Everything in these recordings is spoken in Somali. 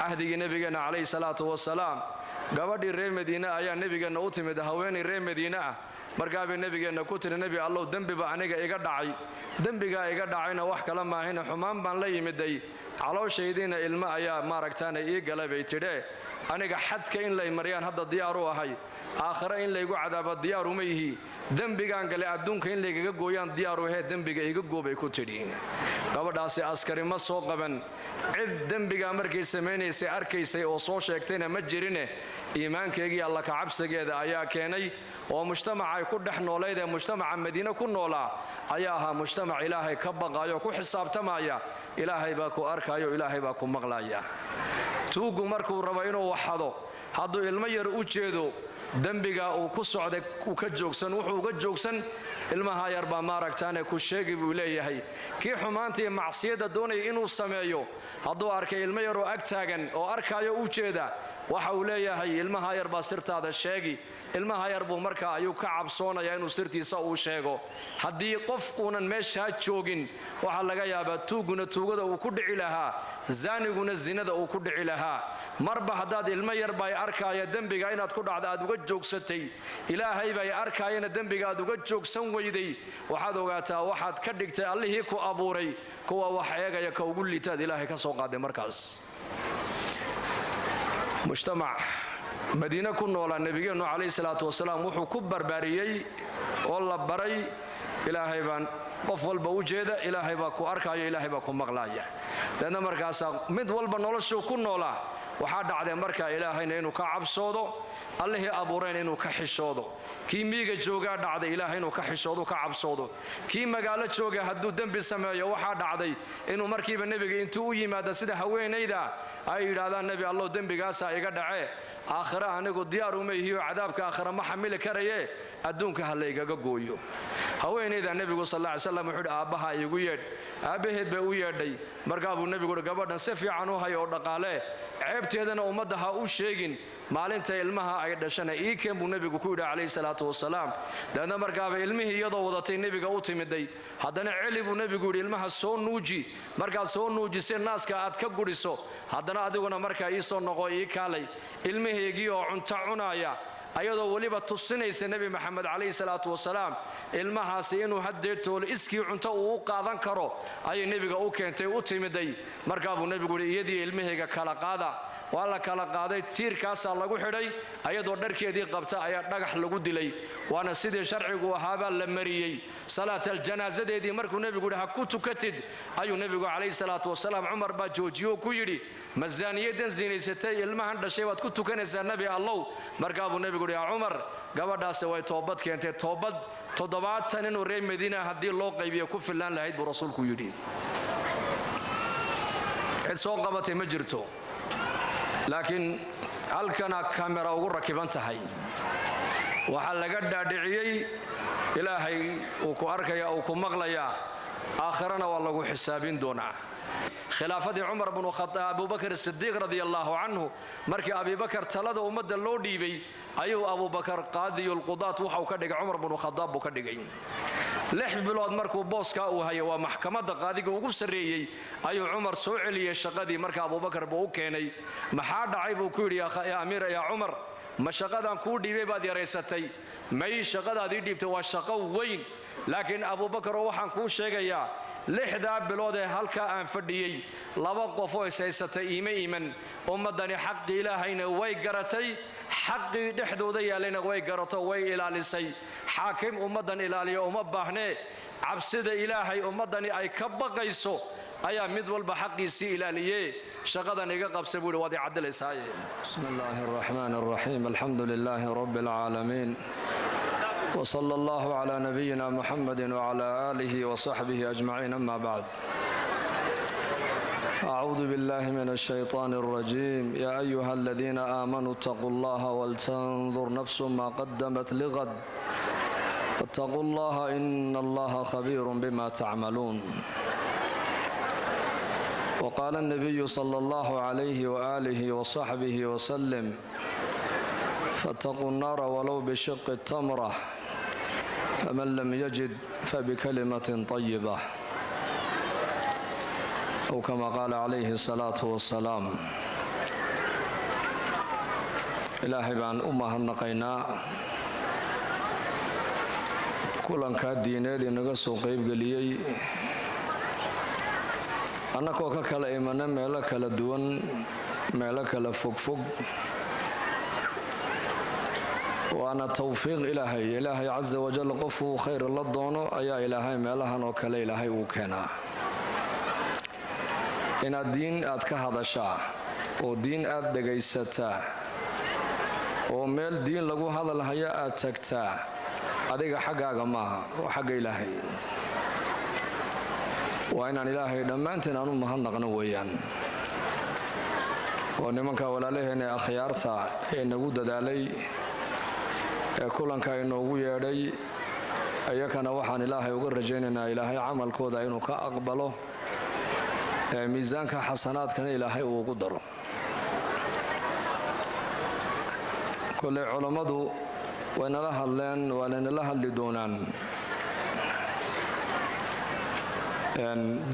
عهدي نبينا عليه الصلاة والسلام gabadhii reer Madiina ayaa nabigeena u timid haweeney reer Madiina ah markaaba nabigeena ku tiri nabi Allah dambiba aniga iga dhacay dambiga iga dhacayna wax kala ma ahayna xumaan baan la yimiday calooshaydiina ilma ayaa maaragtaan ii galabay tidhe aniga xadka in la mariyaan hadda diyaar u ahay aakhira in la igu cadaabo diyaar uma yihi dambigaan galay adduunka in la iga gooyaan diyaar u ahay dambiga iga goobay ku tidhi gabadhaasi askari ma soo qaban cid dambiga markay sameeynaysa arkaysay oo soo sheegtayna ma jirine iimaankeegii alla ka cabsigeeda ayaa keenay oo mujtamaca ay ku dhex nooleed ee mujtamaca Madiina ku noolaa ayaa ahaa mujtamac Ilaahay ka baqayo ku xisaabtamaya Ilaahay baa ku arkayo Ilaahay baa ku maqlaaya tuugu markuu rabo inuu waxado hadduu ilmo yar u jeedo dambiga uu ku socday uu ka joogsan wuxuu uga joogsan ilmaha yar baa maaragtaane ku sheegi buu leeyahay kii xumaantii macsiyada doonay inuu sameeyo hadduu arkay ilmo yar oo ag taagan oo arkayo u jeeda waxa uu leeyahay ilmaha yar baa sirtaada sheegi ilmaha yar buu markaa ayuu ka cabsoonaya inuu sirtiisa uu sheego haddii qof uunan meesha joogin waxa laga yaabaa tuuguna tuugada uu ku dhici lahaa zaaniguna zinada uu ku dhici lahaa marba haddaad ilmo yar baa arkaya dambiga inaad ku dhacdo aad uga joogsatay Ilaahay baa arkayna dambiga aad uga joogsan weyday waxaad ogaataa waxaad ka dhigtay Allihii ku abuuray kuwa wax eegaya ka ugu liitaad Ilaahay ka soo qaaday markaas mujtamac Madiina ku noolaa nabigeenu calayhi salaatu wasalaam wuxuu ku barbaariyay oo la baray Ilaahay baan qof walba u jeeda Ilaahay baa ku arkayo Ilaahay baa ku maqlaaya dadna markaas mid walba noloshu ku noolaa waxa dhacday marka Ilaahayna inuu ka cabsoodo Allihii abuureen inuu ka xishoodo kii miiga jooga dhacday Ilaahay inuu ka xishoodo ka cabsoodo kii magaalo jooga hadduu dambi sameeyo waxa dhacday inuu markiiba nabiga intuu u yimaado sida haweeneyda ay yiraahdaan nabi Allah dambigaas iga dhacay aakhira anigu diyaar uma yihiin cadaabka aakhira ma xamil karaye adduunka hal igaga gooyo haweeneyda nabigu sallallahu alayhi wasallam wuxuu aabaha igu yeedh aabaheed bay u yeedhay markaa buu nabigu gabadhan si fiican u hayo dhaqaale ceebteedana ummadda ha u sheegin maalinta ilmaha ay dhashana ii keen buu nabigu ku yidhi calayhi salaatu wasalaam dadna markaaba ilmihii iyadoo wadatay nabiga u timiday haddana celi buu nabigu yidhi ilmaha soo nuuji markaa soo nuujisay naaska aad ka guriso haddana adiguna markaa ii soo noqo ii kaalay ilmiheegii oo cunto cunaya ayadoo waliba tusinaysa nabi maxamed calayhi salaatu wasalaam ilmahaasi inuu haddeetool iskii cunto uu qaadan karo ay nabiga u keentay u timiday markaa buu nabigu yidhi iyadii ilmaheega kala qaada waa la kala qaaday tiirkaas lagu xidhay ayadoo dharkeedii qabta ayaa dhagax lagu dilay waana sidii sharcigu ahaaba la mariyay salaatal janaazadeedii markuu nabigu yidhi ha ku tukatid ayuu nabigu calayhi salaatu wasalaam Umar baa joojiyo ku yidhi mazaaniyadan zinaysatay ilmahan dhashay waad ku tukanaysaa nabi Allah markaa buu nabigu yidhi Umar gabadhaas way toobad keentay toobad 70 inuu reer Madiina hadii loo qaybiyo ku filan lahayd buu rasuulku yidhi cid soo qabatay ma jirto laakiin halkana kamera ugu rakiban tahay waxa laga dhaadhiciyay Ilaahay uu ku arkaya uu ku maqlaya aakhirana waa lagu xisaabin doonaa khilaafadii Umar ibn Khattab Abu Bakr as-Siddiq radiyallahu anhu markii Abu Bakr talada ummadda loo dhiibay ayuu Abu Bakr qaadiyul qudaat waxa uu ka dhigay Umar ibn Khattab uu ka dhigay 6 bilood markuu booska uu hayo waa maxkamadda qaadiga ugu sareeyay ayuu Umar soo celiyay shaqadii marka Abu Bakr buu keenay maxaa dhacay buu ku yiri ya Amir ya Umar ma shaqadan ku dhiibay baad yareysatay may shaqadaadii dhiibtay waa shaqo weyn laakiin Abu Bakr waxaan ku sheegayaa 6 bilood ee halka aan fadhiyay laba qof oo isaysatay iimaan ummadani xaq Ilaahayna way garatay xaqi dhexdooda yaalayna way garato way ilaalisay xaakim ummadan ilaaliyo uma baahnee cabsida Ilaahay ummadani ay ka baqayso ayaa mid walba xaqiisi ilaaliyay shaqadan iga qabsay buu wadi cadaleysay bismillaahir rahmaanir rahiim alhamdulillahi rabbil alamin وصلى الله على نبينا محمد وعلى آله وصحبه أجمعين أما بعد أعوذ بالله من الشيطان الرجيم يا أيها الذين آمنوا اتقوا الله ولتنظر نفس ما قدمت لغد واتقوا الله إن الله خبير بما تعملون وقال النبي صلى الله عليه وآله وصحبه وسلم فاتقوا النار ولو بشق التمرة فمن لم يجد فبكلمة طيبة أو كما قال عليه الصلاة والسلام ilaahay baan u mahadnaqaynaa kulanka diineed inaga soo qaybgeliyey annagoo ka kala imana meelo kala duwan meelo kala fogfog waana tawfiiq ilaahay caza wajal qofuu khayr la doono ayaa ilaahay meelahan oo kale ilaahay uu keenaa inaad diin aad ka hadashaa oo diin aad dhegaysataa oo meel diin lagu hadalhaya aad tagtaa adiga xaggaaga maaha waa xagga ilaahay waa inaan ilaahay dhammaanteen aan u mahadnaqno weeyaan oo nimanka walaalaheen ee akhyaarta ee nagu dadaalay ee kulanka inoogu yeedhay ayakana waxaan ilaahay uga rajaynaynaa ilaahay camalkooda inuu ka aqbalo ee miisaanka xasanaadkana ilaahay uu ugu daro kole culammadu waynala hadleen waa laynala hadli doonaan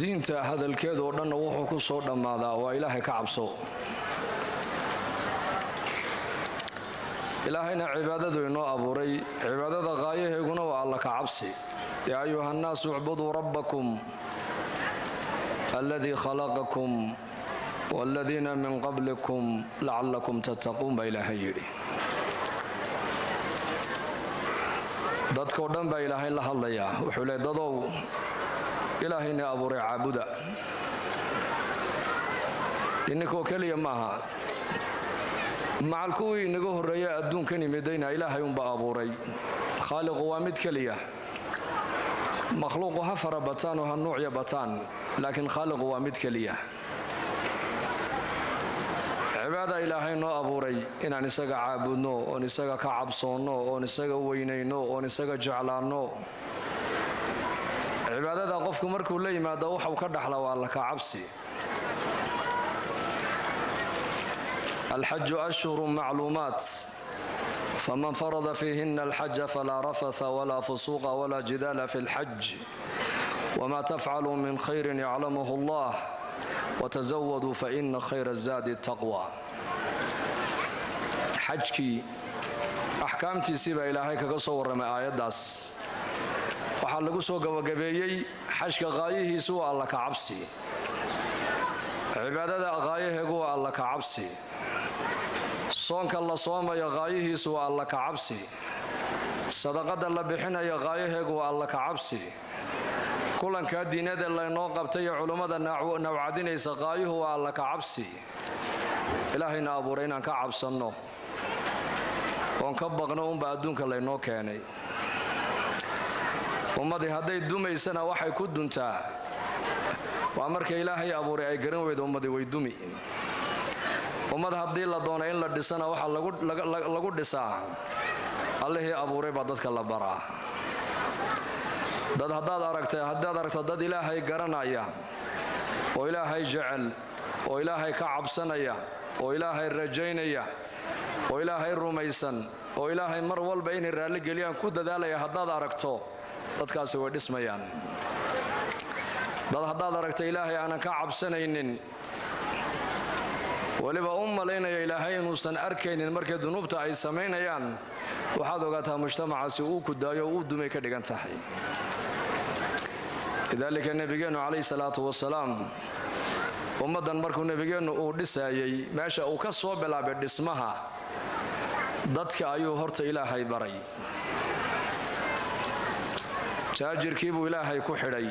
diinta hadalkeeda oo dhanna wuxuu ku soo dhammaadaa waa ilaahay ka cabso ilaahayna cibaadadu inoo abuuray cibaadada qaayaheeguna waa alla ka cabsi yaa ayuha nnaasu icbuduu rabbakum alladii khalaqakum waaladiina min qablikum lacallakum tattaquun baa ilaahay yidhi dadkao dhan baa ilaahay la hadlayaa wuxuu leey dadow ilaahayna abuuray caabuda ininkoo keliya maaha macal kuwii inaga horreeya adduunkan imidayna ilaahay unbaa abuuray khaaliqu waa mid keliya makhluuqu ha fara bataan oo ha nuucya bataan laakiin khaaliqu waa mid keliya cibaada ilaahay noo abuuray inaan isaga caabudno oon isaga ka cabsoonno oon isaga weynayno oon isaga jeclaanno cibaadada qofku markuu la yimaado waxau ka dhaxla waa alla ka cabsi الحج أشهر معلومات فمن فرض فيهن الحج فلا رفث ولا فسوق ولا جدال في الحج وما تفعلوا من خير يعلمه الله وتزودوا فإن خير الزاد التقوى حجكي أحكامتي سيبا إلهي كقصور ما آيات داس وحلقوا سوق وقبيي حجك غايه سوى الله كعبسي عبادة غايه هو الله كعبسي soonka la soomayo qaayihiisu waa alla ka cabsi sadaqada la bixinayo qaayaheegu waa alla ka cabsi kulanka diinada laynoo qabtay iyo culummada nawcadinaysa qaayuhu waa alla ka cabsi ilaahayna abuuray inaan ka cabsanno oon ka baqno unba adduunka laynoo keenay ummadii hadday dumaysana waxay ku duntaa waa marka ilaahay abuuray ay garan weyda ummadii way dumi ummad haddii la doono in la dhisana waxaa lagu dhisaa allihii abuuray baa dadka la baraa dad haddaad aragto dad ilaahay garanaya oo ilaahay jecel oo ilaahay ka cabsanaya oo ilaahay rajaynaya oo ilaahay rumaysan oo ilaahay mar walba inay raalligeliyaan ku dadaalaya haddaad aragto dadkaasi way dhismayaan dad haddaad aragto ilaahay aanan ka cabsanaynin waliba u malaynaya ilaahay inuusan arkaynin markay dunuubta ay samaynayaan waxaad ogaataa mujtamacaasi uu ku daayo uu dumay ka dhigan tahay lidaalika nebigeennu calayhi salaatu wasalaam ummaddan markuu nebigeennu uu dhisaayey meesha uu ka soo bilaabay dhismaha dadka ayuu horta ilaahay baray taajirkii buu ilaahay ku xidhay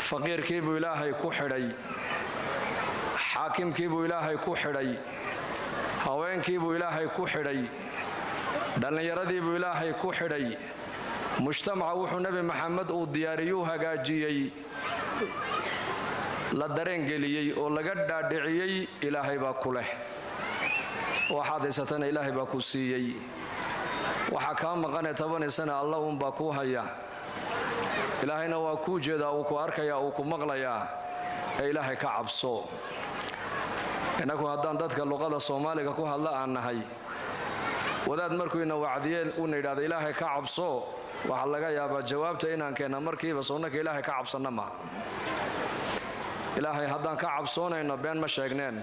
faqiirkii buu ilaahay ku xidhay xaakimkii buu ilaahay ku xidhay haweenkii buu ilaahay ku xidhay dhallinyaradii buu ilaahay ku xidhay mujtamaca wuxuu nebi maxamed uu diyaariyuu hagaajiyey la dareengeliyey oo laga dhaadhiciyey ilaahay baa ku leh waxaad haysatana ilaahay baa ku siiyey waxaa kaa maqanee tabanaysana alla uunbaa kuu haya ilaahayna waa kuu jeedaa uu ku arkayaa uu ku maqlayaa ee ilaahay ka cabso innagu haddaan dadka luqada soomaaliga ku hadla aan nahay wadaad markuu ina wacdiyeen uuna yidhahdo ilaahay ka cabso waxaa laga yaabaa jawaabta inaan keenna markiiba soonnaka ilaahay ka cabsanna ma ilaahay haddaan ka cabsoonayno been ma sheegneen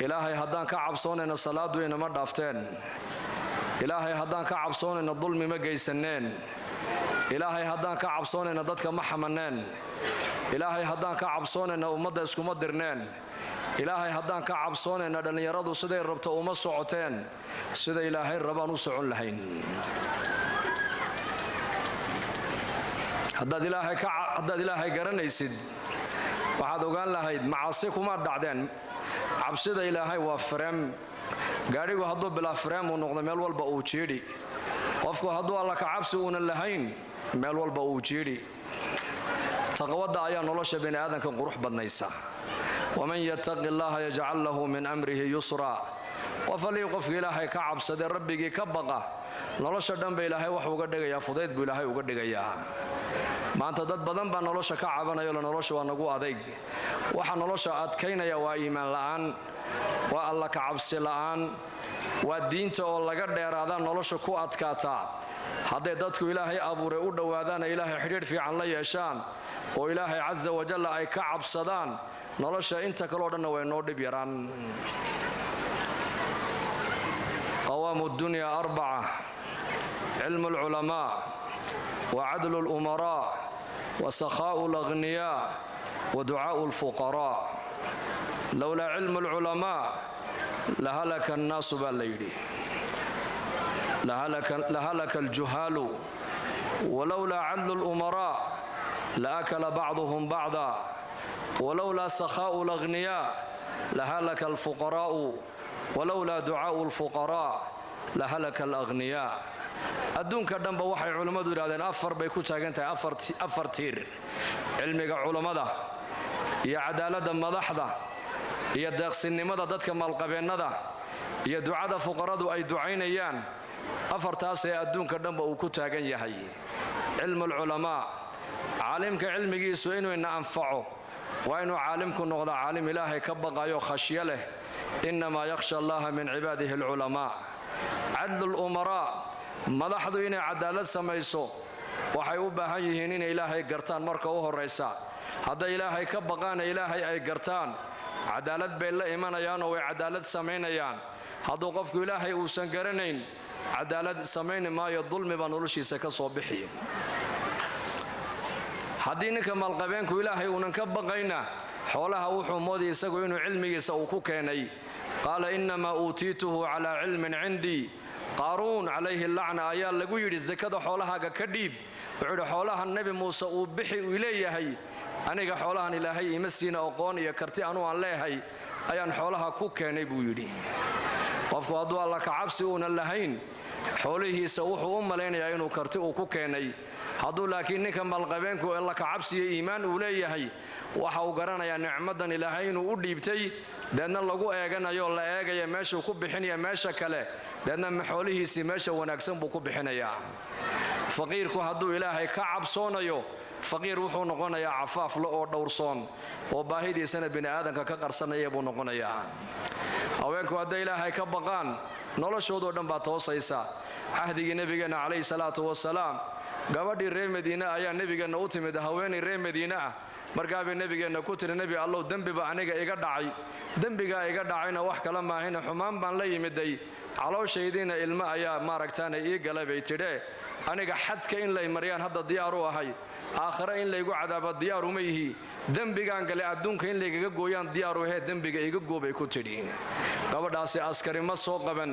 ilaahay haddaan ka cabsoonayna salaadu inama dhaafteen ilaahay haddaan ka cabsoonayna dulmi ma geysaneen ilaahay haddaan ka cabsoonayna dadka ma xamaneen ilaahay haddaan ka cabsoonayna ummadda iskuma dirneen ilaahay haddaan ka cabsoonayna dhallinyaradu siday rabto uma socoteen sida ilaahay rabaan u socon lahayn haddaad ilaahay garanaysid waxaad ogaan lahayd macaasi kuma dhacdeen cabsida ilaahay waa fareem gaadhigu hadduu bilaa fareem uu noqdo meel walba uu jiidhi qofku hadduu alla ka cabsi uunan lahayn meel walba uu jiidhi taqwada ayaa nolosha bini aadanka qurux badnaysa waman yattaqi allaha yajcal lahu min amrihi yusra wafalii qofka ilaahay ka cabsadee rabbigii ka baqa nolosha dhanba ilaahay wax uga dhigayaa fudayd buu ilaahay uga dhigayaa maanta dad badan baa nolosha ka cabanayo nolosha waa nagu adayg waxa nolosha adkaynaya waa iimaan la'aan waa alla ka cabsi la'aan waa diinta oo laga dheeraada nolosha ku adkaataa hadday dadku ilaahay abuuray u dhowaadaana ilaahay xidhiidh fiican la yeeshaan oo ilaahay casa wajalla ay ka cabsadaan nolosha inta kaleo dhanna way noo dhib yaraan qawaamu dunya arbaca cilmu alculamaa wa cadlu lumaraa wa sakhaa'u alaghniyaa wa ducaa'u alfuqaraa lowlaa cilmu alculamaa lahalaka annaasu baa la yidhi lahalaka aljuhaalu walowlaa cadlu lumaraa laakala bacduhum bacda walowlaa sakhaa'u alaghniyaa lahalaka alfuqaraa'u walowlaa ducaa'u alfuqaraa lahalaka alaghniyaa adduunka dhanba waxay culammadu yidhahdeen afar bay ku taagan tahay afar tiir cilmiga culammada iyo cadaaladda madaxda iyo deeqsinnimada dadka maalqabeennada iyo ducada fuqaradu ay ducaynayaan afartaasee adduunka dhanba uu ku taagan yahay cilmu alculamaa caalimka cilmigiisu inuu ina anfaco waa inuu caalimku noqda caalim ilaahay ka baqayo khashyo leh innamaa yakhsha allaha min cibaadihi alculamaa cadlu lumaraa madaxdu inay cadaalad samayso waxay u baahan yihiin inay ilaahay gartaan marka u horraysa hadday ilaahay ka baqaana ilaahay ay gartaan cadaalad bay la imanayaanoo way cadaalad samaynayaan hadduu qofku ilaahay uusan garanayn cadaalad samayni maayo dulmi baa noloshiisa ka soo bixi haddii ninka maalqabeenku ilaahay uunan ka baqayna xoolaha wuxuu moodaya isagu inuu cilmigiisa uu ku keenay qaala innamaa uutiituhu calaa cilmin cindii qaaruun calayhi lacna ayaa lagu yidhi sakada xoolahaaga ka dhiib wuxuu yidhi xoolahan nebi muuse uu bixi uu leeyahay aniga xoolahan ilaahay ima siina aqoon iyo karti anuu aan leehay ayaan xoolaha ku keenay buu yidhi qofku hadduu alla ka cabsi uunan lahayn xoolihiisa wuxuu u malaynayaa inuu karti uu ku keenay hadduu laakiin ninka maalqabeenku alla ka cabsiyo iimaan uu leeyahay waxa uu garanayaa nicmadan ilaahay inuu u dhiibtay deedna lagu eeganayo la eegaya meeshuu ku bixinaya meesha kale deedna xoolihiisii meesha wanaagsan buu ku bixinayaa faqiirku hadduu ilaahay ka cabsoonayo faqiir wuxuu noqonayaa cafaafle oo dhowrsoon oo baahidiisana bini aadanka ka qarsanaya buu noqonayaa haweenku hadday ilaahay ka baqaan noloshoodoo dhan baa toosaysa cahdigii nebigeenna calayhi salaatu wasalaam gabadhii reer madiine ayaa nebigeenna u timid haweenay reer madiine ah markaabay nebigeenna ku tiri nebi allow dembiba aniga iga dhacay dembigaa iga dhacayna wax kala maahina xumaan baan la yimiday calooshaydiina ilmo ayaa maaragtaana ii galay bay tidhee aniga xadka in lay maryaan hadda diyaar u ahay aakhare in laygu cadaabo diyaaruma yihi dembigaan gale adduunka in laygaga gooyaan diyaaru ahee dembiga iga goobay ku tidhi gabadhaasi askari ma soo qaban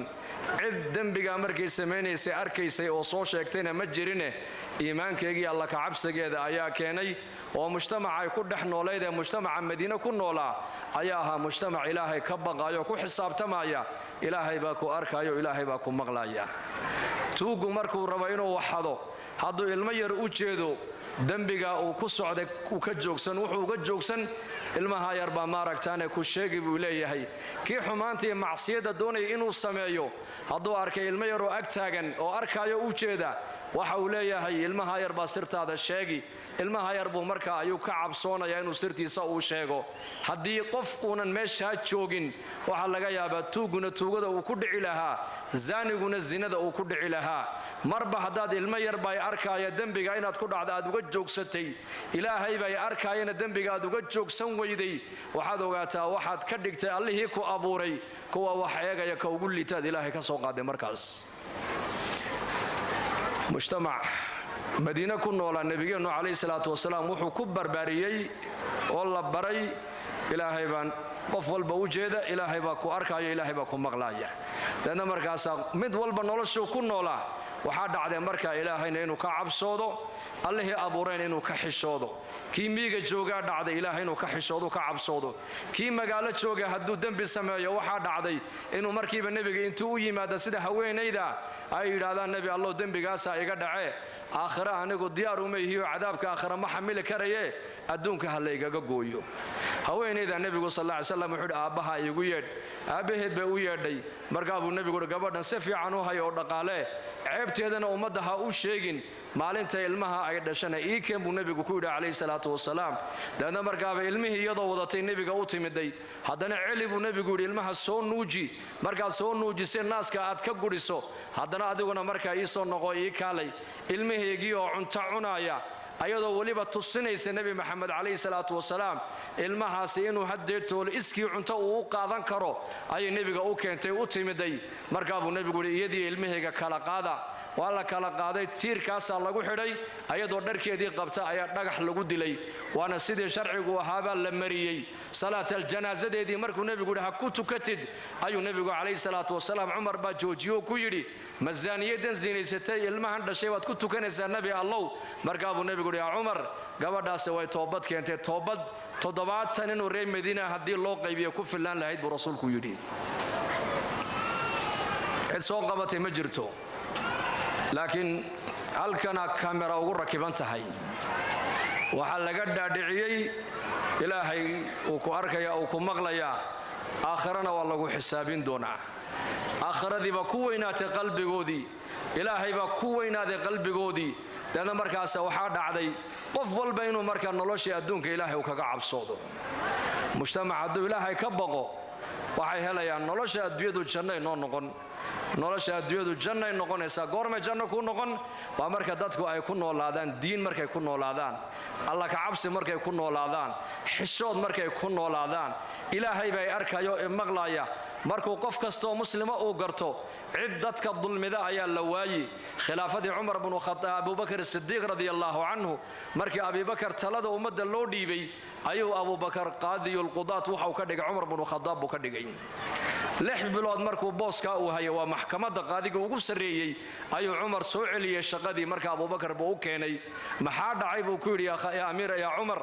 cid dembigaa markay samaynaysay arkaysay oo soo sheegtayna ma jirine iimaankeegii alla ka cabsigeeda ayaa keenay oo mujtamaca ay ku dhex noolayd ee mujtamaca madiine ku noolaa ayaa ahaa mujtamac ilaahay ka baqaayo ku xisaabtamaya ilaahay baa ku arkaayo ilaahay baa ku maqlaya tuugu markuu rabo inuu waxado hadduu ilmo yar u jeedo dembiga uu ku socday uu ka joogsan wuxuu uga joogsan ilmaha yar baa maaragtaane ku sheegi buu leeyahay kii xumaanta iyo macsiyadda doonaya inuu sameeyo hadduu arkay ilmo yaroo ag taagan oo arkaayo u jeeda waxa uu leeyahay ilmaha yar baa sirtaada sheegi ilmaha yar buu markaa ayuu ka cabsoonayaa inuu sirtiisa uu sheego haddii qof uunan meeshaa joogin waxaa laga yaabaa tuuguna tuugada uu ku dhici lahaa zaaniguna zinada uu ku dhici lahaa marba haddaad ilmo yar bay arkaaya dembiga inaad ku dhacda aad uga joogsatay ilaahay bay arkaayana dembiga aad uga joogsan weyday waxaad ogaataa waxaad ka dhigtay allihii ku abuuray kuwa wax eegaya ka ugu liitaad ilaahay ka soo qaaday markaas mujtamac madiina ku noolaa nabigeennu calayhi salaatu wasalaam wuxuu ku barbaariyey oo la baray ilaahay baan qof walba u jeeda ilaahay baa ku arkaya ilaahay baa ku maqlaaya dadna markaasaa mid walba noloshuu ku noolaa waxaa dhacday markaa ilaahayna inuu ka cabsoodo allihii abuurayna inuu ka xishoodo kii miiga joogaa dhacday ilaahay inuu ka xishoodo ka cabsoodo kii magaalo jooga hadduu dembi sameeyo waxaa dhacday inuu markiiba nebiga intuu u yimaada sida haweenayda ay yidhaahdaan nebi allow dembigaasaa iga dhace aakhire anigu diyaar uma ihiyo cadaabka aakhire ma xamili karaye adduunka ha laygaga gooyo haweenayda nebigu sal alla ly slam wuxuu yidhi aabbaha iigu yeedh aabbaheed bay u yeedhay markaa buu nebigu uhi gabadhan si fiican u hay oo dhaqaale ceebteedana ummadda ha u sheegin maalinta ilmaha ay dhashana ii keen buu nebigu ku yidhi calayhi salaatu wasalaam daedna markaaba ilmihii iyadoo wadatay nebiga u timiday haddana celi buu nebigu yidhi ilmaha soo nuuji markaad soo nuujisay naaska aad ka gudhiso haddana adiguna markaa ii soo noqo ii kaalay ilmaheygii oo cunto cunaaya ayadoo weliba tusinaysa nebi maxamed calayhi salaatu wasalaam ilmahaasi inuu haddeetoole iskii cunto uu u qaadan karo ayay nebiga u keentay u timiday markaa buu nebigu yidhi iyadii ilmahayga kala qaada waa la kala qaaday tiirkaasaa lagu xidhay ayadoo dharkeedii qabta ayaa dhagax lagu dilay waana sidii sharcigu ahaabaa la mariyey salaataljanaasadeedii markuu nebigu yidhi ha ku tukatid ayuu nebigu calayhi salaatu wasalaam cumar baa joojiyo ku yidhi masaaniyadan zinaysatay ilmahan dhashay waad ku tukanaysaa nebi allow markaa buu nebigu yidhi yaa cumar gabadhaasi way toobad keentay toobad 70 inuu reer madiina haddii loo qaybiyo ku fillaan lahayd buu rasuulku yidhi cid soo qabatay ma jirto laakiin halkana kamera ugu rakiban tahay waxaa laga dhaadhiciyey ilaahay uu ku arkaya uu ku maqlayaa aakhirana waa lagu xisaabin doonaa aakhiradiiba ku weynaatay qalbigoodii ilaahay baa ku weynaaday qalbigoodii dadna markaas waxaa dhacday qof walba inuu markaa noloshii adduunka ilaahay uu kaga cabsoodo mujtamac hadduu ilaahay ka baqo waxay helayaan nolosha adduunyadu jannay noo noqon nolosha adduunyadu jannay noqonaysaa goormay janno ku noqon waa marka dadku ay ku noolaadaan diin markay ku noolaadaan alla ka cabsi markay ku noolaadaan xishood markay ku noolaadaan ilaahay bay arkayo ee maqlaaya markuu qof kastoo muslima uu garto cid dadka dulmida ayaa la waayi khilaafadii cumar bnu khadaab abubakar sidiiq radiyallahu canhu markii abubakar talada ummadda loo dhiibay ayuu abubakar qaadiyulqudaat waxau ka dhigay cumar bnu khadaab buu ka dhigay 6 bilood markuu booska uu hayo waa maxkamadda qaadiga ugu sarreeyey ayuu cumar soo celiyey shaqadii marka abubakar buu u keenay maxaa dhacay buu ku yidhi yaa amiir yaa cumar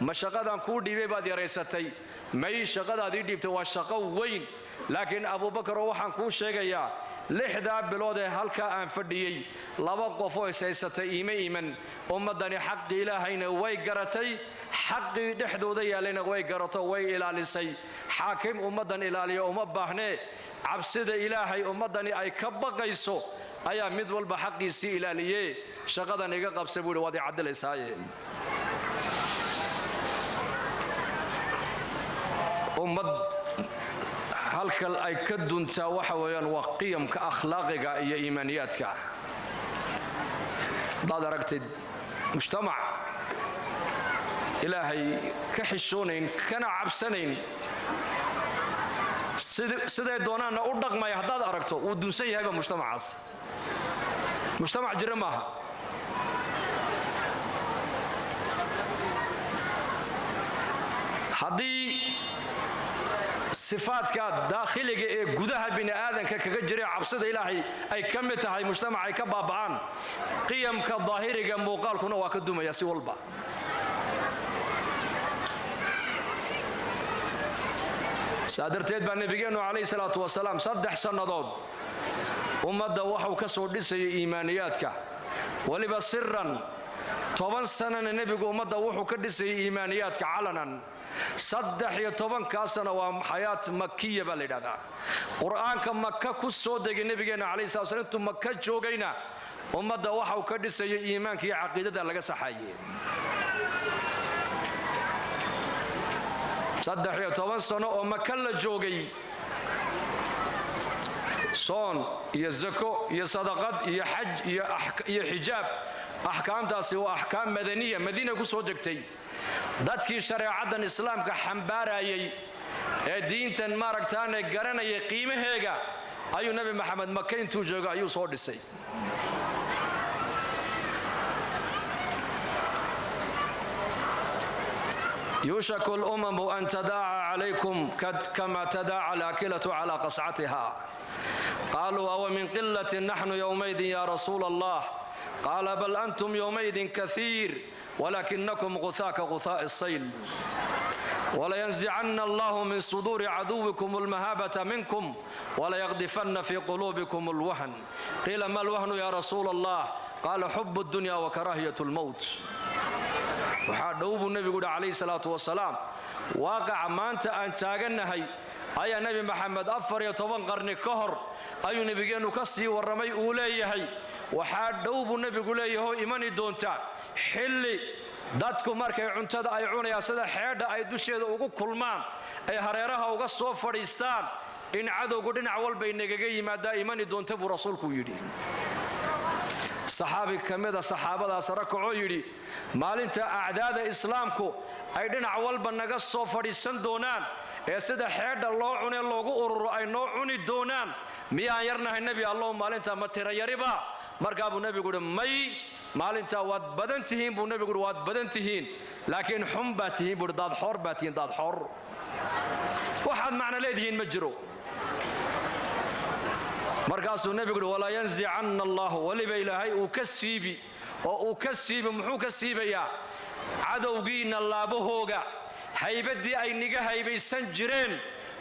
ma shaqadan kuu dhiibay baad yaraysatay may shaqadaadii dhiibtay waa shaqo weyn laakiin abubakar waxaan kuu sheegayaa 6 bilood ee halkaa aan fadhiyey 2 qof oo ishaysatay iiman ummadani xaqi ilaahayna way garatay xaqii dhexdooda yaalayna way garato way ilaalisay xaakim ummadan ilaaliyo uma baahnee cabsida ilaahay ummadani ay ka baqayso ayaa mid walba xaqiisii ilaaliyee shaqadan iga qabsa buu waad cadalaysaaye ummad halkal ay ka duntaa waxa weeyaan waa qiyamka akhlaaqiga iyo iimaaniyaadka dad aragtid mujtamac ilaahay ka xishoonayn kana cabsanayn siday doonaanna u dhaqmaya haddaad aragto wuu dunsan yahayba mujtamacaas mujtamac jira maaha haddii sifaadka daakhiliga ee gudaha bini aadanka kaga jiray cabsida ilaahay ay ka mid tahay mujtamac ay ka baaba'aan qiyamka daahiriga muuqaalkuna waa ka dumaya si walba saadarteed baa nabigeennu calayhi salaatu wasalaam 3 sannadood ummadda waxuu ka soo dhisayay iimaaniyaadka waliba sirran 10 sanana nebigu ummadda wuxuu ka dhisayay iimaaniyaadka calanan 13 sano waa xayaat makiya baa la yidhahdaa qur-aanka maka ku soo degay nabigeenna calayhi salaatu wasalaam intuu maka joogayna ummadda waxa uu ka dhisayay iimaanka iyo caqiidada laga saxayay 13 sano oo Maka la joogay soon iyo zako iyo sadaqad iyo xaj iyo xijaab ahkaamtaasi waa ahkaam madaniya Madiina ku soo degtay dadkii shariicadan islaamka xambaarayay ee diintan maaragtaan garanayay qiimaheega ayuu nabi maxamed Maka intuu joogay ayuu soo dhisay يوشك الأمم أن تداعى عليكم كما تداعى الأكلة على قصعتها قالوا أو من قلة نحن يومئذ يا رسول الله قال بل أنتم يومئذ كثير ولكنكم غثاء كغثاء السيل ولينزعن الله من صدور عدوكم المهابة منكم وليغدفن في قلوبكم الوهن قيل ما الوهن يا رسول الله قال حب الدنيا وكراهية الموت وحادوب النبي قد عليه الصلاة والسلام واقع ما أنت أن تاغنهي أي نبي محمد أفر يطبن قرن كهر أي نبي نكسي والرمي أوليه وحادوب النبي قل له إيماني دونتا حلي dadku markay cuntada ay cunayaan sida xeedha ay dusheeda ugu kulmaan ay hareeraha uga soo fadhiistaan in cadowgu dhinac walba inaga yimaada iimani doonta buu rasuulku yiri saxaabi kamida saxaabadaas rakaco yiri maalinta acdaada islaamku ay dhinac walba naga soo fadhiisan doonaan ee sida xeedha loo cunay loogu ururo ay noo cuni doonaan miyaan yarnahay nabi allah maalinta ma tira yariba markaa buu nabigu yiri may maalinta waad badan tihiin buu nabigu yiri waad badan tihiin laakiin xum baad tihiin buu dad xor baad tihiin dad xor waxaad macna leedihiin ma jiro markaasuu nabigu yiri wala yanzi'anna allah waliba ilaahay uu ka siibi oo uu ka siibi muxuu ka siibayaa cadowgiina laabahooga haybadii ay niga haybaysan jireen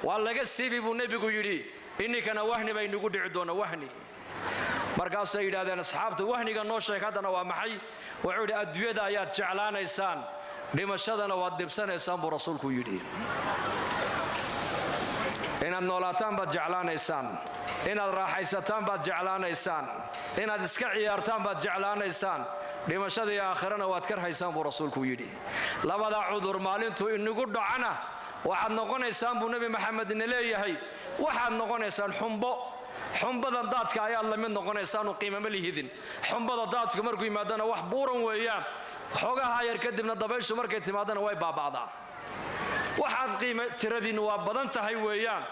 waa laga siibi buu nabigu yiri inikana wahni bay nagu dhici doona wahni markaas ay yiraahdeen asxaabtu wahniga noo sheeg hadana waa maxay wuxuu yiri adduunyada ayaad jeclaanaysaan dhimashadana waad dibsanaysaan buu rasuulku yiri inaad noolaataan baad jeclaanaysaan inaad raaxaysataan baad jeclaanaysaan inaad iska ciyaartaan baad jeclaanaysaan dhimashada iyo aakhirana waad karhaysaan buu rasuulku yiri labada cudur maalintu inagu dhacana waxaad noqonaysaan buu nabi maxamed leeyahay waxaad noqonaysaan xumbadan daadka ayaa la mid noqonaysaan qiimo ma lihidin xumbada daadku markuu yimaadana wax buuran weeyaan xogaha yar kadibna dabayshu markay timaadana way baabaadaa waxaad qiimo tiradiinu waa badan tahay weeyaan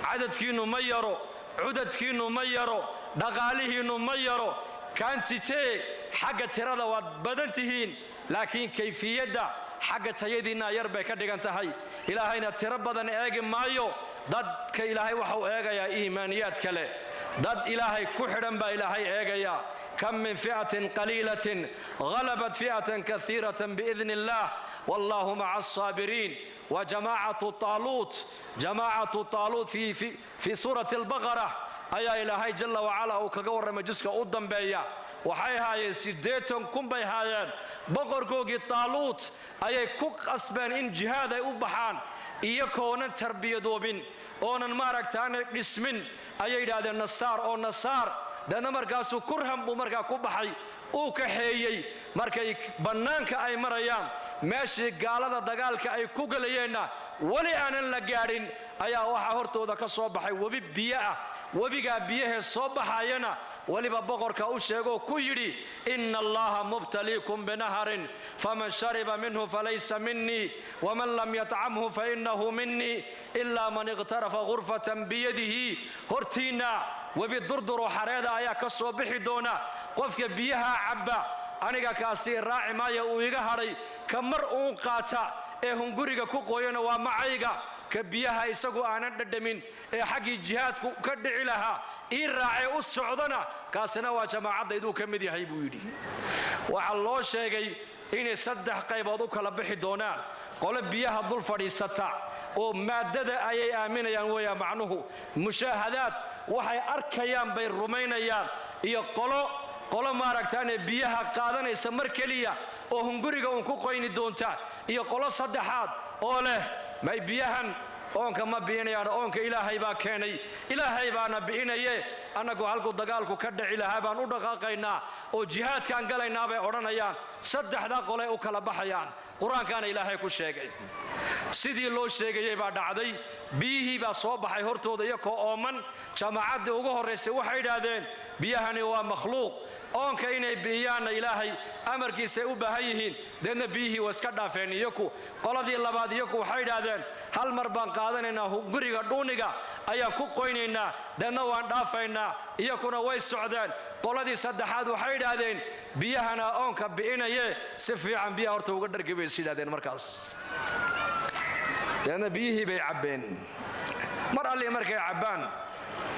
cadadkiinu ma yaro cudadkiinu ma yaro dhaqaalihiinu ma yaro kaantitee xagga tirada waad badan tihiin laakiin kayfiyadda xagga tayadiina yar bay ka dhigan tahay ilaahayna tiro badan eegi maayo dadka ilaahay waxa uu eegayaa iimaaniyad kale dad ilaahay ku xidhan baa ilaahay eegayaa kam min fi'atin qaliilatin ghalabat fi'atan kathiratan biidni illah wallahu ma'a as-sabirin وجماعة طالوت في سورة البقرة أي إلهي جل وعلا وكجور مجسك قدام بيا وحي هاي سيدتهم كم بي هايان بقر جوجي طالوت أي كوك أسبان إن جهاد أوبحان إيكون تربية دوبين أون المارك تاني اسمن أي هذا النصار أو نصار ده نمرقاسو كرهم بمرقا كوبحي أو كحيي مركي بنانك أي مريان ماشي قالada dagaalka ay ku galeeyna wali aanan la gaarin ayaa waxa hortooda ka soo baxay wabi biyo ah wabiga biyaha soo baxayana waliba boqorka u sheego ku yiri inna allaha mubtaliikum binaharin faman shariba minhu falaysa minni waman lam yat'amhu fa innahu minni illa man igtarafa ghurfatan biyadihi hortina wabi durduro xareeda ayaa ka soo bixi doona qofka biyaha cabba aniga kaasi raaci maayo uu iga haray kamar uun qaata ee hunguriga ku qoyana waa macayga ka biyaha isagu aanan dhadhamin ee xaqi jihaadku ka dhici lahaa ii raacay u socdana kaasina waa jamaacadaydu ka mid yahay buu yiri waxa loo sheegay in saddex qaybood u kala bixi doonaan qolo biyaha dul fadhiisata oo maadada ayay aaminayaan weeyaa macnuhu mushaahadaad waxay arkayaan bay rumaynayaan iyo qolo maaragtaan biyaha qaadanaysa mar kaliya oo hunguriga uu ku qoyni doonta iyo qolo saddexaad oo leh may biyahan oonka ma biinayaan oonka ilaahay baa keenay ilaahay baana biinaye annagu halku dagaalku ka dhici lahaa baan u dhaqaaqaynaa oo jihaadkaan galaynaa bay odhanayaan saddexda qole u kala baxayaan qur-aankaana ilaahay ku sheegay sidii loo sheegayay baa dhacday biyihii baa soo baxay hortooda iyakoo ooman jamaacaddii ugu horraysay waxay idhaahdeen biyahani waa makhluuq oonka inay bi'iyaanna ilaahay amarkiisay u baahan yihiin deedna biyihii waa iska dhaafeen iyaku qoladii labaad iyaku waxay idhaahdeen hal mar baan qaadanaynaa guriga dhuuniga ayaan ku qoynaynaa deedna waan dhaafaynaa iyakuna way socdeen qoladii saddexaad waxay idhaahdeen biyahana oonka bi'inaye si fiican biyaha horta uga dhargi bay is yidhahdeen markaas deedna biyihii bay cabbeen mar allii markay cabbaan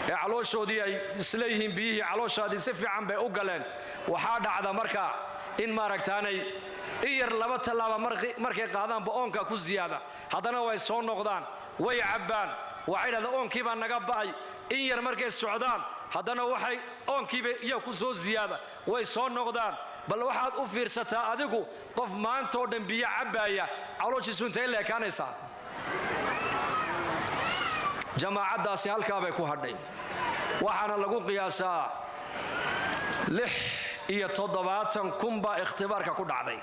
ee calooshoodii ay isleeyihiin biyihii calooshaadii si fiican bay u galeen waxaa dhacda marka in maaragtaanay in yar laba tallaaba markay qaadaanba oonka ku siyaada haddana way soo noqdaan way cabbaan waxay dhahda oonkii baa naga ba'ay in yar markay socdaan haddana waxay oonkiiba iya ku soo siyaada way soo noqdaan bal waxaad u fiirsataa adigu qof maantoo dhan biyo cabbaaya calooshiisu intay leekaanaysaa jamaacaddaasi halkaa bay ku hadhay waxaana lagu qiyaasaa 76,000 baa ikhtibaarka ku dhacday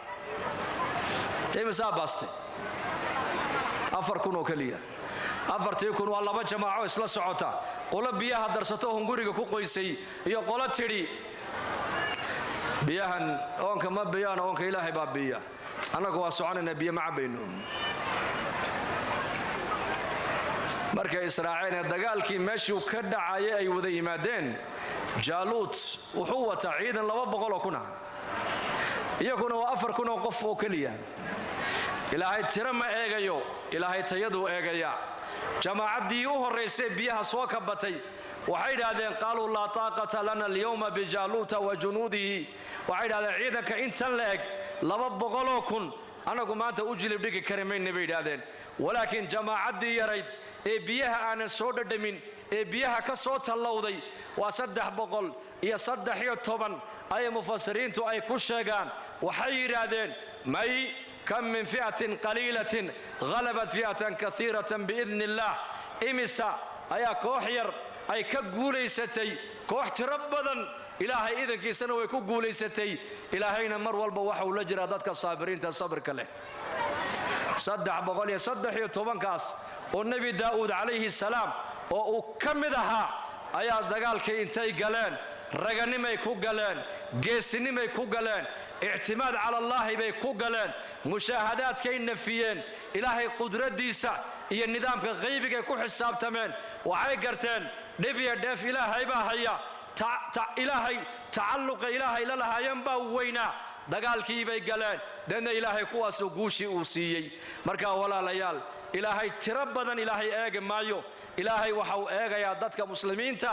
imisaa baaste 4,000 oo keliya 4,000 waa laba jamaaco isla socota qolo biyaha darsato hunguriga ku qoysay iyo qolo tidhi biyahan oonka ma biyaan oonka ilaahay baa biya annagu waa soconaynaa biyo ma cabbayno markay israaceen ee dagaalkii meeshuu ka dhacayay ay wada yimaadeen jaaluut wuxuu wataa ciidan 200 oo kuna iyaguna waa 4,000 oo qof oo keliya ilaahay tiro ma eegayo ilaahay tayaduu eegaya jamaacaddii u horraysay biyaha soo ka batay waxay idhaahdeen qaaluu laa taaqata lana alyawma bijaaluuta wa junuudihi waxay idhahdeen ciidanka intan la eg 200,000 annagu maanta u jilib dhigi kari mayna bay idhaahdeen walaakiin jamaacaddii yarayd ee biyaha aanan soo dhadhamin ee biyaha ka soo tallowday waa 313 ay mufasiriintu ay ku sheegaan waxay yidhaahdeen may kam min fi'atin qaliilatin ghalabat fi'atan kaiiratan biidni illaah imisa ayaa koox yar ay ka guulaysatay koox tiro badan ilaahay idankiisana way ku guulaysatay ilaahayna mar walba waxa uu la jiraa dadka saabiriinta sabirka leh 313kaas oo nebi daa'uud calayhi salaam oo uu ka mid ahaa ayaa dagaalkii intay galeen raganimay ku galeen geesinimay ku galeen ictimaad cala allaahi bay ku galeen mushaahadaadkay nafiyeen ilaahay qudraddiisa iyo nidaamka qaybigay ku xisaabtameen waxay garteen dhib iyo dheef ilaahay baa haya ilaahay tacalluqa ilaahay la lahaayeen baa weynaa dagaalkii bay galeen deedna ilaahay kuwaasoo guushii uu siiyey markaa walaalayaal ilaahay tiro badan ilaahay eegi maayo ilaahay waxa uu eegayaa dadka muslimiinta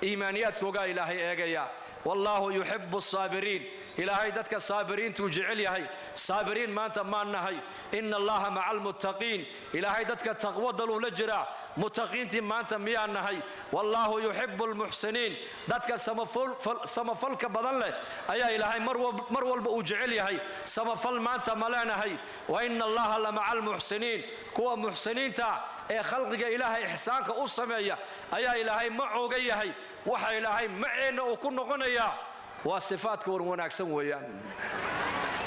iimaaniyaadkoogaa ilaahay eegayaa wallaahu yuxibu asaabiriin ilaahay dadka saabiriintuu jecel yahay saabiriin maanta maan nahay ina allaha maca almuttaqiin ilaahay dadka taqwadaluu la jiraa muttaqiintii maanta miyaan nahay wallaahu yuxibu almuxsiniin dadka samafalka badan leh ayaa ilaahay mar walba uu jecel yahay samafal maanta ma leenahay wa ina allaha la maca almuxsiniin kuwa muxsiniinta ee khalqiga ilaahay ixsaanka u sameeya ayaa ilaahay macooga yahay waxa ilaahay maceenna uu ku noqonayaa waa sifaadka wanaagsan weeyaan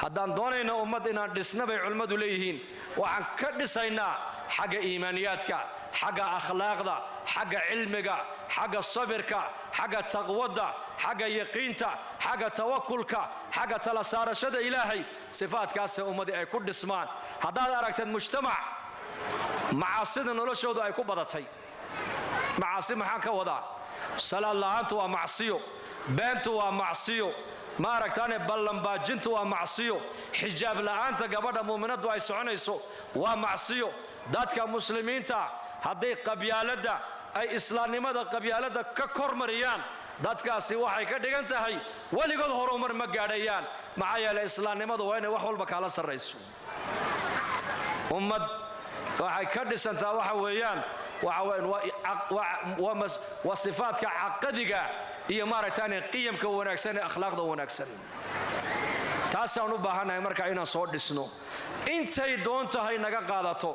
haddaan doonayna ummad inaan dhisna bay culimmadu leeyihiin waxaan ka dhisaynaa xagga iimaaniyaadka xagga akhlaaqda xagga cilmiga xagga sabirka xagga taqwadda xagga yaqiinta xagga tawakulka xagga tala saarashada ilaahay sifaadkaasee ummadii ay ku dhismaan haddaad aragteed mujtamac macaasida noloshoodu ay ku badatay macaasi maxaan ka wadaa salaad la'aantu waa macsiyo beentu waa macsiyo ma aragtaane ballanbaajintu waa macsiyo xijaab la'aanta gabadha muuminaddu ay soconayso waa macsiyo dadka muslimiinta hadday qabyaaladda ay islaamnimada qabyaaladda ka kormariyaan dadkaasi waxay ka dhigan tahay weligood horumar ma gaadhayaan maxaa yeelay islaamnimadu waa inay wax walba kaala sarrayso ummad waxay ka dhisantaa waxa weeyaan waa sifaadka caqadiga iyo maaragtaan qiyamka wanaagsan ee akhlaaqda wanaagsan taasaan u baahannahay marka inaan soo dhisno intay doontahay naga qaadato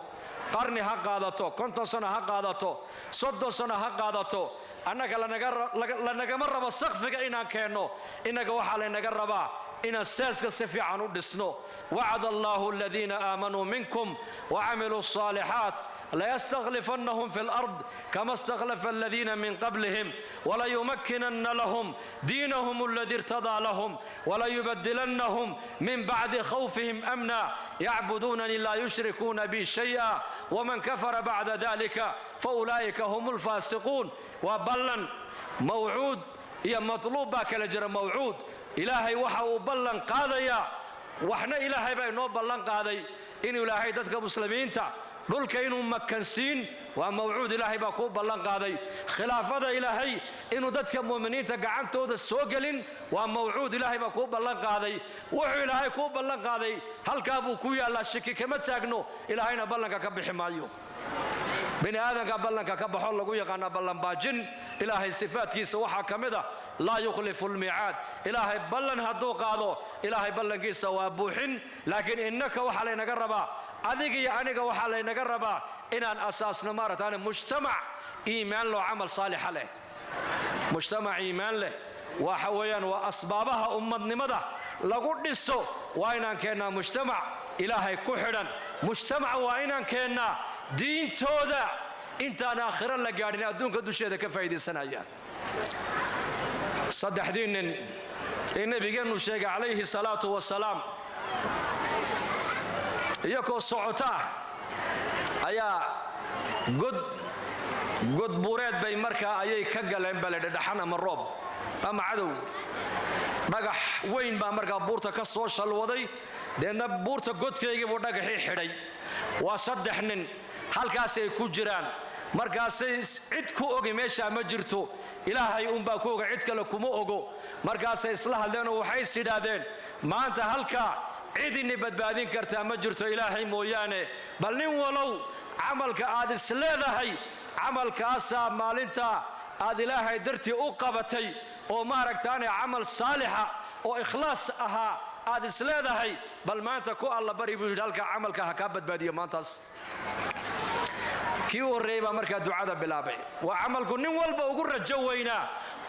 qarni ha qaadato 50 sano ha qaadato 30 sano ha qaadato annaga lanagama rabo saqfiga inaan keenno inaga waxa lanaga rabaa inaan saaska si fiican u dhisno وعد الله الذين آمنوا منكم وعملوا الصالحات لا يستخلفنهم في الأرض كما استخلف الذين من قبلهم ولا يمكنن لهم دينهم الذي ارتضى لهم ولا يبدلنهم من بعد خوفهم أمنا يعبدونني لا يشركون بي شيئا ومن كفر بعد ذلك فأولئك هم الفاسقون وبلن موعود يا مطلوب باك لجر موعود إلهي وحا بلن قاضيا waxna ilaahay baa inoo ballan qaaday in ilaahay dadka muslimiinta dhulka inuu makansiin waa mawcuud ilaahay baa ku ballan qaaday khilaafada ilaahay inuu dadka muuminiinta gacantooda soo galin waa mawcuud ilaahay baa ku ballan qaaday wuxuu ilaahay ku ballan qaaday halka buu ku yaala shaki kama taagno ilaahayna ballanka ka bixi maayo bini aadanka ballanka ka baxo lagu yaqaan ballan baajin ilaahay sifaadkiisa waxa kamida لا يخلف الميعاد إلهي بلن هدو قادو إلهي بلن كيسا وابوحن لكن إنك وحالينا قربا أذيك يعنيك وحالينا قربا إنان أساسنا مارتان مجتمع إيمان له عمل صالح له مجتمع إيمان له وحويا وأسبابها نمضة لقود نسو وإنان كينا مجتمع إلهي كحرا مجتمع وإنان كينا دين تودا إنتان آخرا لقارين أدونك دوشيدا كفايدي سنايا صدحدين النبي قال شيخ عليه الصلاة والسلام يكو صعوتا أيا قد بوريد بي مركا أيا كقلين بلد دحانا من روب أما عدو نقح وين با مركا بورتا كالصوش الوضي لأن بورتا قد كيجي ونقحي حري وصدحنن هل كاسي كجران markaasay cid ku ogi meesha ma jirto ilaahay un baa ku oga cid kale kuma ogo markaasay isla hadleen oo waxay sidhaadeen maanta halka cid in badbaadin karta ma jirto ilaahay mooyaane bal nin walow amalka aad isleedahay amalkaasa maalinta aad ilaahay dartii u qabatay oo ma aragtaane amal saalixa oo ikhlaas aha aad isleedahay bal maanta ku alla bari buu halka amalka ha ka badbaadiyo maantaas kii horeeyba marka ducada bilaabay waa amalku nin walba ugu rajo weyna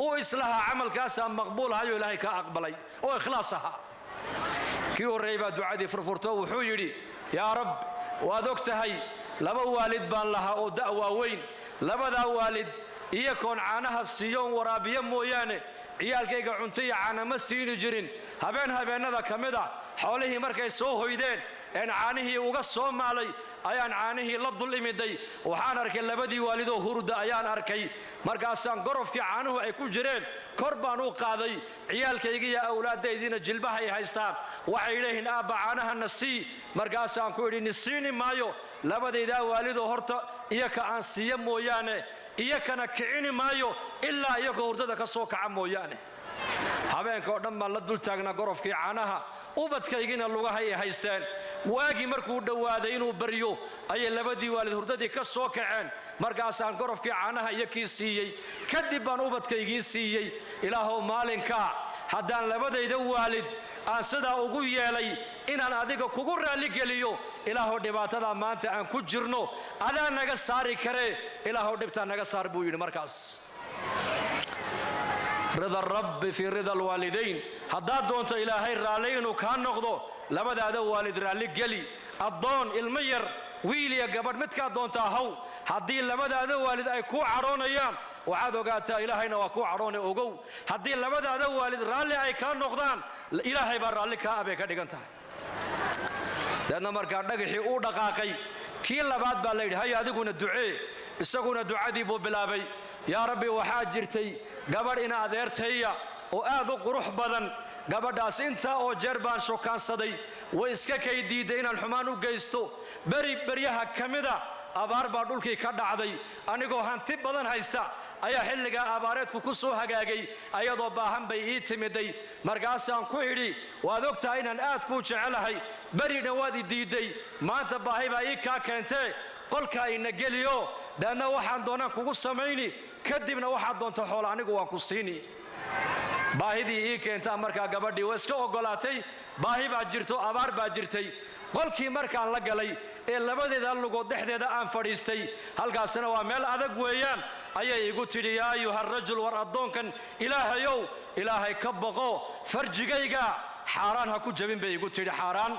oo islaha amalkaas maqbuul hayo ilaahay ka aqbalay oo ikhlaas aha kii horeeyba ducadii furfurto wuxuu yiri ya rab waad ogtahay laba waalid baan lahaa oo da'wa weyn labada waalid iyakoon caanaha siiyoon waraabiyo mooyaane ciyaalkayga cunto iyo caana ma siin jirin habeenada kamida xoolihii markay soo hoydeen in caanihii uga soo maalay ayaan caanihii la dul imiday waxaan arkay labadii waalidoo hurda ayaan arkay markaasaan gorofkii caanuhu ay ku jireen kor baan u qaaday ciyaalkayga iyo awlaadaydiina jilbaha ay haystaan waxay leeyihiin aabba caanaha nasii markaasaan ku idhi nisiini maayo labadayda waalidoo horta iyaka aan siiyo mooyaane iyakana kicini maayo ilaa iyagoo hurdada ka soo kaca mooyaane habeenka oo dhan baan la dul taagnaa gorofkii caanaha ubadkaygina lugahay ay haysteen waagi markuu dhawaaday inuu bariyo ayay labadii waalid hurdadii ka soo kaceen markaasaan gorofkii caanaha iyakii siiyey kadib baan ubadkaygii siiyey ilaahow maalinka haddaan labadayda waalid aan sidaa ugu yeelay inaan adiga kugu raali geliyo ilaahow dhibaatada maanta aan ku jirno adaa naga saari kare ilaahow dhibtaa naga saar buu yidhi markaas رضا الرب في رضا الوالدين هذا دونت إلهي رالين وكان نقضه لبدا هذا والد رالي قلي الضون المير ويلي قبل متكا دونتا هو هدي لبدا هذا والد أي كو عرون أيام وعادوا قاتا إلهينا وكو عرون أوغو هدي لبدا هذا والد رالي أي كان نقضان إلهي بار رالي كابي كدقانتا لأن مركا دقحي أو دقاقي كي لباد بالليل هيا دقون الدعاء isaguna ducadii buu bilaabay yaa rabbi waxaa jirtay gabadh ina adeertaya oo aad u qurux badan gabadhaas inta oo jeer baan shokaansaday way iska kay diiday inaan xumaan u geysto baryaha kamida abaar baa dhulkii ka dhacday anigoo hanti badan haysta ayaa xilliga abaareedku ku soo hagaagay ayadoo baahan bay ii timiday markaasaan ku idhi waad ogtahay inaan aad ku jecelahay barina waad diiday maanta baahi baa ii ka keentay qolka ina geliyo dana waxaan doonaan kugu sameeyni kadibna waxaad doonto xoolo anigu waan ku siini baahidii ii keenta markaa gabadhii way iska ogolaatay baahi baa jirto abaar baa jirtay qolkii markaan la galay ee labadeeda lugood dhexdeeda aan fadhiistay halkaasna waa meel adag weeyaan ayay igu tidhi yaa ayuha rajul war addoonkan ilaahayow ilaahay ka baqo farjigayga xaaraan ha ku jabin bay igu tidhi xaaraan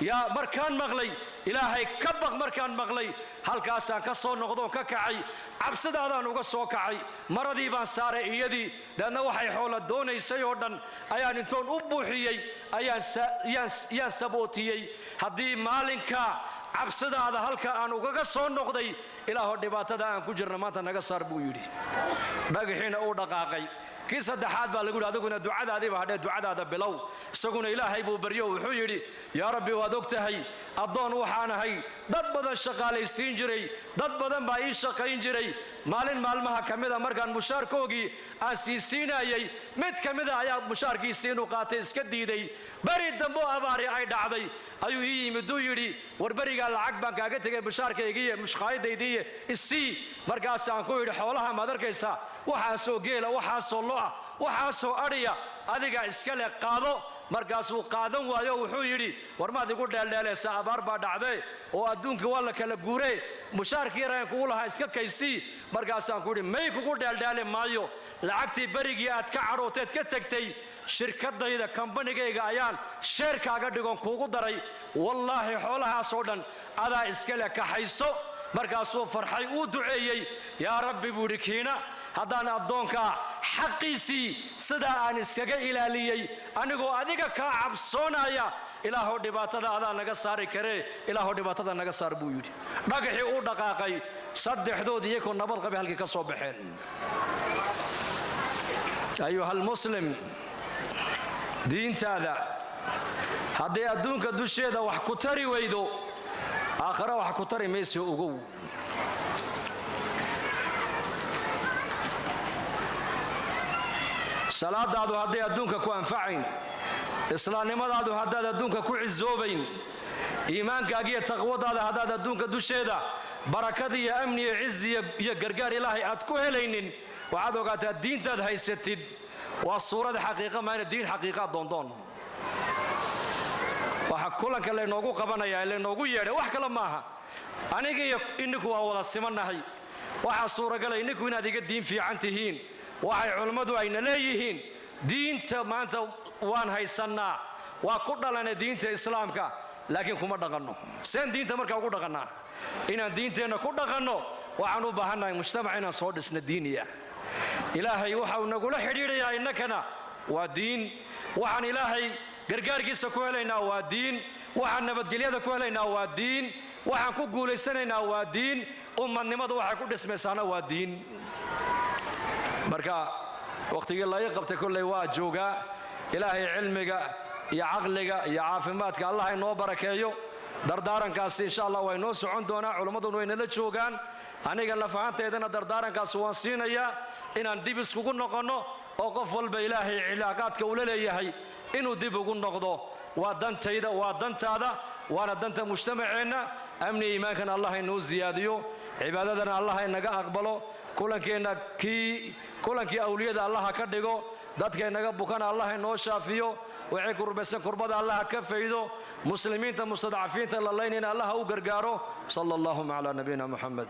yaa markaan maqlay ilaahay ka baq markaan maqlay halkaasaan ka soo noqdoon ka kacay cabsidaadaan uga soo kacay maradii baan saaray iyadii deedna waxay xoola doonaysay oo dhan ayaan intoon u buuxiyey ayaan sabootiyey haddii maalinka cabsidaada halka aan ugaga soo noqday ilaahoo dhibaatada aan ku jirna maanta naga saar buu yidhi dhagaxiina uu dhaqaaqay kii saddexaad baa lagu yidhi adiguna ducadaadiiba hadhee ducadaada bilow isaguna ilaahay buu baryo wuxuu yidhi yaa rabbi waad og tahay addoon waxaan ahay dad badan shaqaalaysiin jiray dad badan baa ii shaqayn jiray maalin maalmaha ka mida markaan mushaarkoogii aan siisiinayay mid ka mida ayaa mushaarkiisii inuu qaatay iska diiday beri dambo abaari ay dhacday ayuu ii yimiduu yidhi war berigaa lacag baan kaaga tegay mushaarkaygiiyo mushqaayadaydiiyo isii markaasaan ku yidhi xoolaha maad arkaysaa waxaasoo geela waxaasoo lo'a waxaasoo adhiya adiga iska leh qaado markaasuu qaadan waayo wuxuu yidhi war maad igu dheeldheelaysaa abaar baa dhacdee oo adduunkii waa la kala guuree mushaarkii yaraan kugu lahaa iska kaysii markaasaan ku yidhi may kugu dheeldheeli maayo lacagtii berigii aad ka cadhooteed ka tegtay shirkadayda kambanigayga ayaan sheerkaaga dhigon kuugu daray wallaahi xoolahaasoo dhan adaa iska leh kaxayso markaasuu farxay uu duceeyey yaa rabbi buu yidhi kiina haddaan addoonka xaqiisii sidaa aan iskaga ilaaliyey anigoo adiga kaa cabsoonaya ilaahoo dhibaatada adaa naga saari karee ilaahoo dhibaatada naga saar buu yidhi dhagaxii uu dhaqaaqay saddexdood iyagoo nabad qabay halkii ka soo baxeen ayuhalmuslim diintaada hadday adduunka dusheeda wax ku tari weydo aakhare wax ku tari mayso ogow salaadaadu hadday adduunka ku anfacayn islaamnimadaadu haddaad adduunka ku cisoobayn iimaankaagiiyo taqwadaada haddaad adduunka dusheeda barakada iyo amni iyo cizi iyo gargaar ilaahay aad ku helaynin waxaad ogaataa diintaad haysatid waa suurada xaqiiqa maana diin xaqiiqaa doondoon waxa kulanka laynoogu qabanayaa laynoogu yeedhay wax kale maaha aniga iyo ininku waa wada simannahay waxaa suuragala ininku inaad iga diin fiican tihiin waxay culummadu ayna leeyihiin diinta maanta waan haysannaa waa ku dhalanay diinta islaamka laakiin kuma dhaqanno seen diinta markaa ugu dhaqannaa inaan diinteenna ku dhaqanno waxaan u baahannahay mujtamac inaan soo dhisna diiniya ilaahay waxau nagula xidhiidhayaa innakana waa diin waxaan ilaahay gargaarkiisa ku helaynaa waa diin waxaan nabadgelyada ku helaynaa waa diin waxaan ku guulaysanaynaa waa diin ummadnimadu waxay ku dhismaysaana waa diin marka wakhtigii laga qabtay kolley waa joogaa ilaahay cilmiga iyo caqliga iyo caafimaadka allah inoo barakeeyo dardaarankaasi insha allah waa inoo socon doonaa culimmaduna waynala joogaan aniga lafahanteedana dardaarankaasi waan siinayaa inaan dib iskugu noqonno oo qof walba ilaahay cilaaqaadka ula leeyahay inuu dib ugu noqdo waa dantayda waa dantaada waana danta mujtamaceenna amni iimaankana allah inoo siyaadiyo cibaadadana allah inaga aqbalo kulankii awliyada allaha ka dhigo dadkaynaga bukana allah inoo shaafiyo wixii kurbaysan kurbada allaha ka faydo muslimiinta mustadcafiinta la laynayna allaha u gargaaro sala allahuma calaa nabiyina muxamed